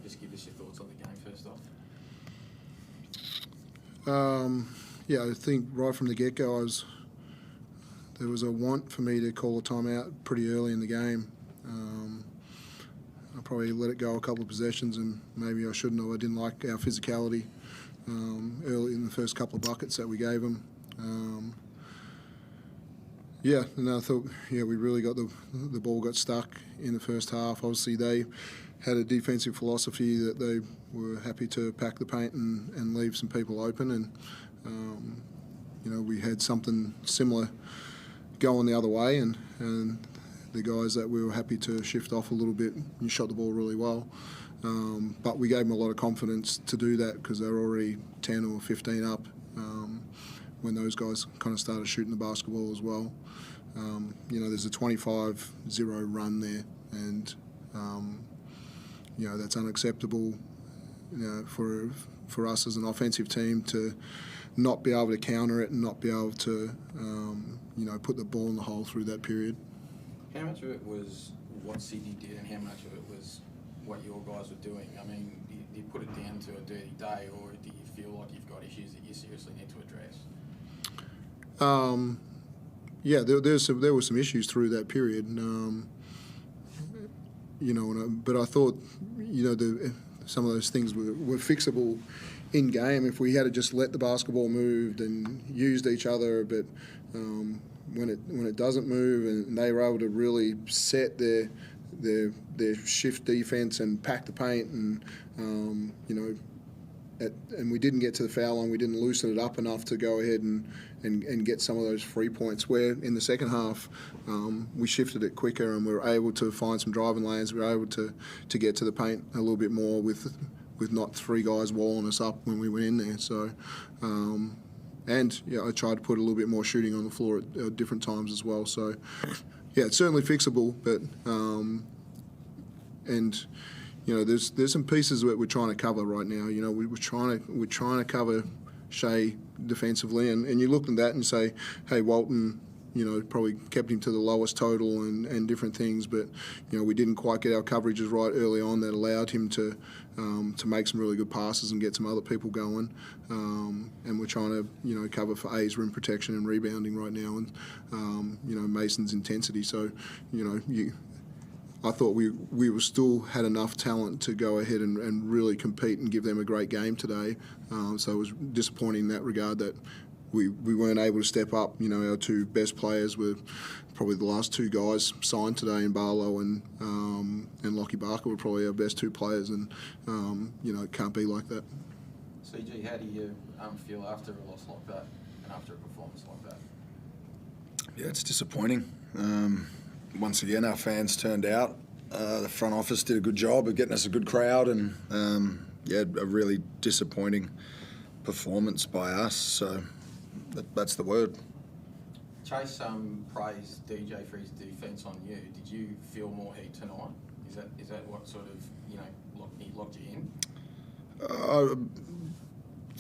just give us your thoughts on the game first off. Yeah, I think right from the get-go, there was a want for me to call a timeout pretty early in the game. I probably let it go a couple of possessions, and maybe I shouldn't have. I didn't like our physicality early in the first couple of buckets that we gave them. And I thought, we really got the ball got stuck in the first half. Obviously, they had a defensive philosophy that they were happy to pack the paint and leave some people open, and we had something similar going the other way, and the guys that we were happy to shift off a little bit and shot the ball really well. But we gave them a lot of confidence to do that because they were already 10 or 15 up when those guys kind of started shooting the basketball as well. There's a 25-0 run there, and that's unacceptable for us as an offensive team to not be able to counter it and not be able to put the ball in the hole through that period. How much of it was what Sydney did and how much of it was what your guys were doing? I mean, do you put it down to a dirty day, or do you feel like you've got issues that you seriously need to address? There were some issues through that period, but I thought, some of those things were fixable in game if we had to just let the basketball move and used each other. But when it doesn't move, and they were able to really set their shift defense and pack the paint, and and we didn't get to the foul line, we didn't loosen it up enough to go ahead and get some of those free points, where in the second half we shifted it quicker and we were able to find some driving lanes. We were able to get to the paint a little bit more with not three guys walling us up when we went in there. So I tried to put a little bit more shooting on the floor at different times as well. So it's certainly fixable, but there's some pieces that we're trying to cover right now. We're trying to cover Shea defensively, and you look at that and say, hey, Walton, probably kept him to the lowest total and different things, but we didn't quite get our coverages right early on that allowed him to make some really good passes and get some other people going. And we're trying to cover for A's rim protection and rebounding right now, and Mason's intensity. So I thought we were still had enough talent to go ahead and really compete and give them a great game today. So it was disappointing in that regard that we weren't able to step up. Our two best players were probably the last two guys signed today in Barlow and Lockie Barker were probably our best two players, and it can't be like that. CG, how do you feel after a loss like that and after a performance like that? Yeah, it's disappointing. Once again, our fans turned out. The front office did a good job of getting us a good crowd, and a really disappointing performance by us. So that's the word. Chase praised DJ for his defence on you. Did you feel more heat tonight? Is that what sort of locked you in?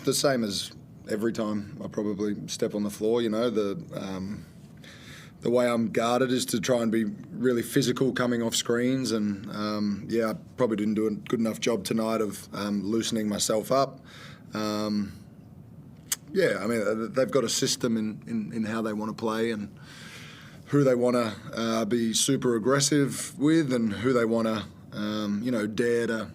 The same as every time I probably step on the floor. The way I'm guarded is to try and be really physical coming off screens, and I probably didn't do a good enough job tonight of loosening myself up. They've got a system in how they want to play and who they want to be super aggressive with, and who they want to dare to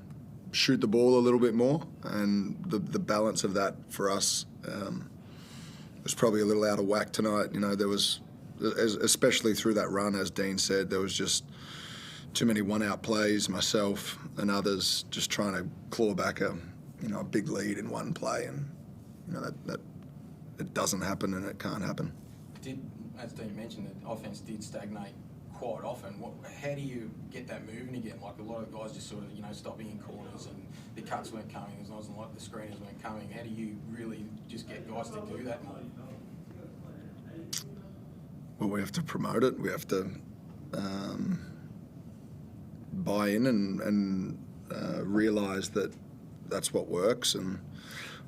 shoot the ball a little bit more, and the balance of that for us was probably a little out of whack tonight. There was, especially through that run, as Dean said, there was just too many one-out plays, myself and others just trying to claw back a big lead in one play, and that it doesn't happen and it can't happen. As Dean mentioned, the offense did stagnate quite often. How do you get that moving again? Like, a lot of guys just sort of stopping in corners, and the cuts weren't coming. It wasn't like the screeners weren't coming. How do you really just get guys to do that more? Well, we have to promote it. We have to buy in and realise that that's what works, and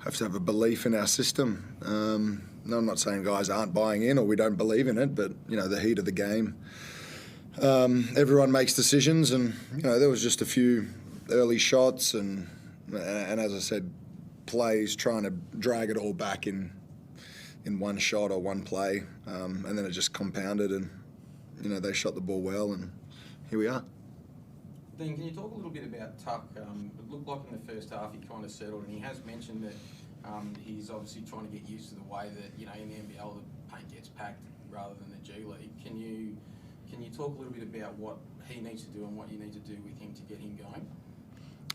have to have a belief in our system. No, I'm not saying guys aren't buying in or we don't believe in it, but the heat of the game. Everyone makes decisions, and there was just a few early shots and as I said, plays trying to drag it all back in one shot or one play, and then it just compounded, and they shot the ball well, and here we are. Dean, can you talk a little bit about Tuck? It looked like in the first half he kind of settled, and he has mentioned that he's obviously trying to get used to the way that in the NBL the paint gets packed rather than the G League. Can you talk a little bit about what he needs to do and what you need to do with him to get him going?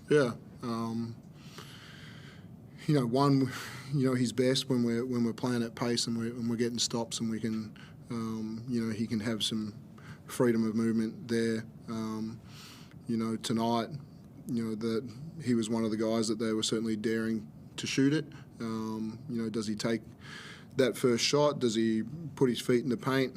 Yeah. He's best when we're playing at pace and we're getting stops, and we can, he can have some freedom of movement there. Tonight, that he was one of the guys that they were certainly daring to shoot it. Does he take that first shot? Does he put his feet in the paint?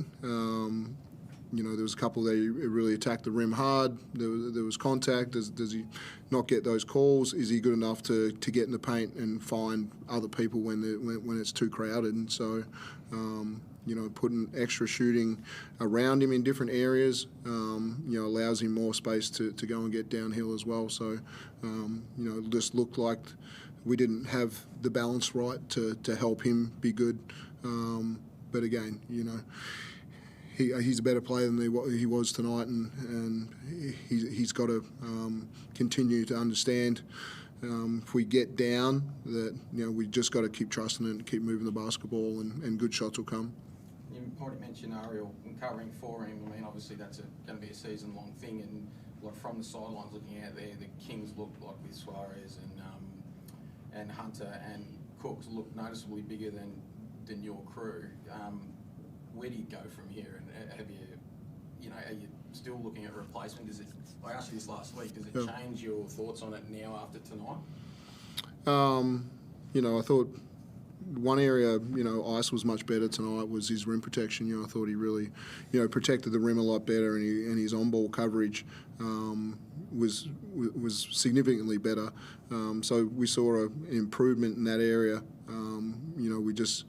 There was a couple that he really attacked the rim hard. There was contact. Does he not get those calls? Is he good enough to get in the paint and find other people when it's too crowded? And so, putting extra shooting around him in different areas, allows him more space to go and get downhill as well. So, it just looked like we didn't have the balance right to help him be good. But again, he's a better player than he was tonight, and he's got to continue to understand if we get down that we just got to keep trusting it and keep moving the basketball, and good shots will come. You already mentioned Ariel covering for him. I mean, obviously that's going to be a season-long thing, and from the sidelines looking out there, the Kings look like with Suarez and Hunter and Cooks look noticeably bigger than your crew. Where do you go from here? And have you, are you still looking at replacement? I asked you this last week. Does it change your thoughts on it now after tonight? I thought one area, Ice was much better tonight was his rim protection. I thought he really, protected the rim a lot better, and his on-ball coverage was significantly better. So we saw an improvement in that area. We just.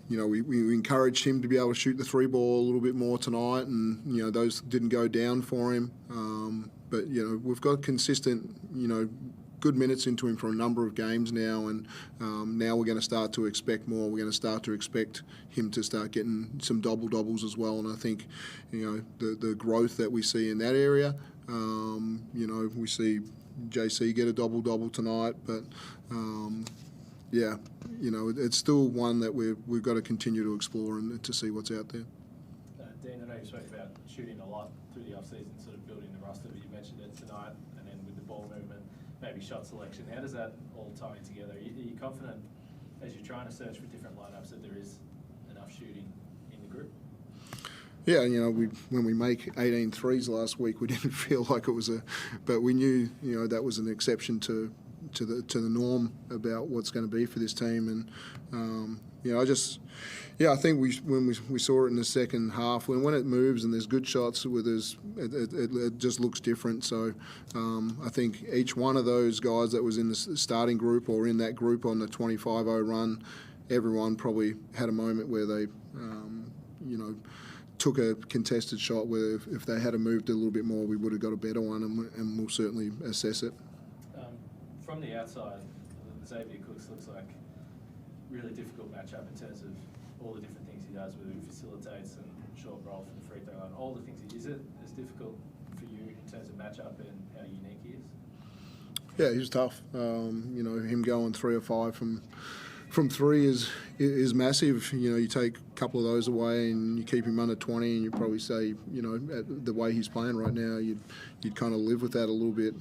We encouraged him to be able to shoot the three ball a little bit more tonight, and those didn't go down for him. But we've got consistent, good minutes into him for a number of games now, and now we're going to start to expect more. We're going to start to expect him to start getting some doubles as well. And I think, the growth that we see in that area, we see JC get a double tonight, but. It's still one that we've got to continue to explore and to see what's out there. Dean, I know you spoke about shooting a lot through the off-season, sort of building the roster, but you mentioned it tonight, and then with the ball movement, maybe shot selection. How does that all tie in together? Are you confident, as you're trying to search for different lineups, that there is enough shooting in the group? Yeah, when we make 18 threes last week, we didn't feel like it was but we knew, that was an exception to the norm about what's going to be for this team, and I think when we saw it in the second half, when it moves and there's good shots, it just looks different. So I think each one of those guys that was in the starting group or in that group on the 25-0 run, everyone probably had a moment where they took a contested shot where if they had moved a little bit more, we would have got a better one, and we'll certainly assess it. From the outside, Xavier Cooks looks like a really difficult matchup in terms of all the different things he does, whether he facilitates and short roll from the free throw line, all the things. Is it as difficult for you in terms of matchup and how unique he is? Yeah, he was tough. Him going 3 or 5 from three is massive. You take a couple of those away and you keep him under 20, and you probably say, the way he's playing right now, you'd kind of live with that a little bit.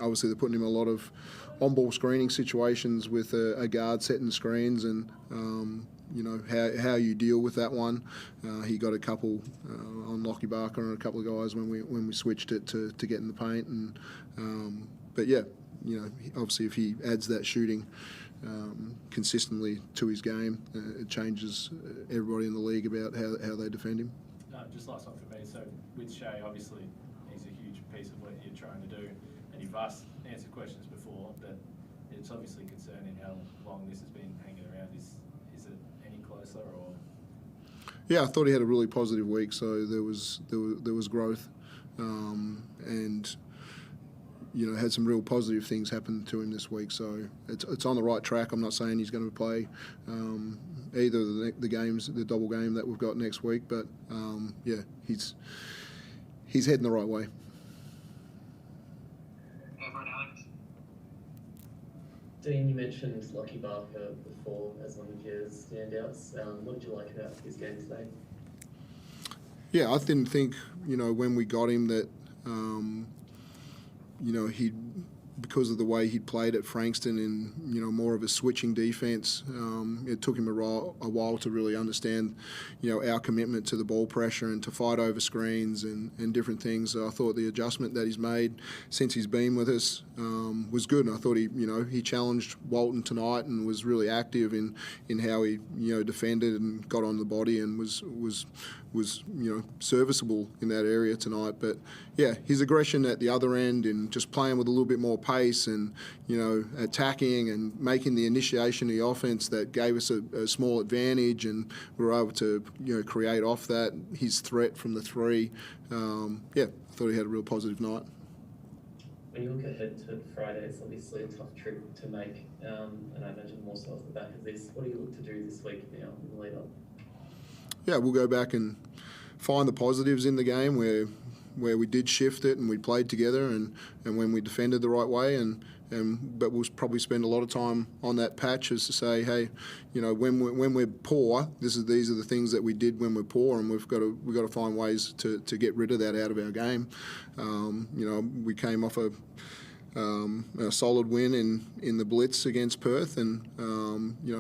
Obviously, they're putting him in a lot of on-ball screening situations with a guard setting screens, and how you deal with that one. He got a couple on Lockie Barker and a couple of guys when we switched it to get in the paint, and obviously if he adds that shooting consistently to his game, it changes everybody in the league about how they defend him. Just last one for me. So with Shea, obviously he's a huge piece of what you're trying to do, and you've answered questions before, but it's obviously concerning how long this has been hanging around. Is it any closer, or? Yeah, I thought he had a really positive week, so there was growth, and had some real positive things happen to him this week. So it's on the right track. I'm not saying he's going to play either of the games, the double game that we've got next week, but he's heading the right way. Dean, you mentioned Lockie Barker before as one of your standouts. What did you like about his game today? Yeah, I didn't think, when we got him that, he'd, because of the way he'd played at Frankston in, more of a switching defence, it took him a while to really understand, our commitment to the ball pressure and to fight over screens and different things. So I thought the adjustment that he's made since he's been with us was good, and I thought he challenged Walton tonight and was really active in how he defended and got on the body and was serviceable in that area tonight. But yeah, his aggression at the other end and just playing with a little bit more pace and attacking and making the initiation of the offense that gave us a small advantage, and we were able to create off that. His threat from the three, I thought he had a real positive night. When you look ahead to Friday, it's obviously a tough trip to make, and I imagine more so off the back of this. What do you look to do this week now in the lead up? Yeah, we'll go back and find the positives in the game where we did shift it and we played together and when we defended the right way but we'll probably spend a lot of time on that patch as to say, hey, when we're poor, these are the things that we did when we're poor, and we've got to find ways to get rid of that out of our game. We came off a solid win in the Blitz against Perth, and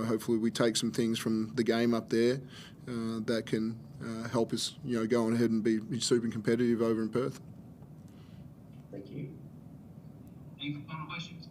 hopefully we take some things from the game up there that can help us, go on ahead and be super competitive over in Perth. Thank you. Any final questions?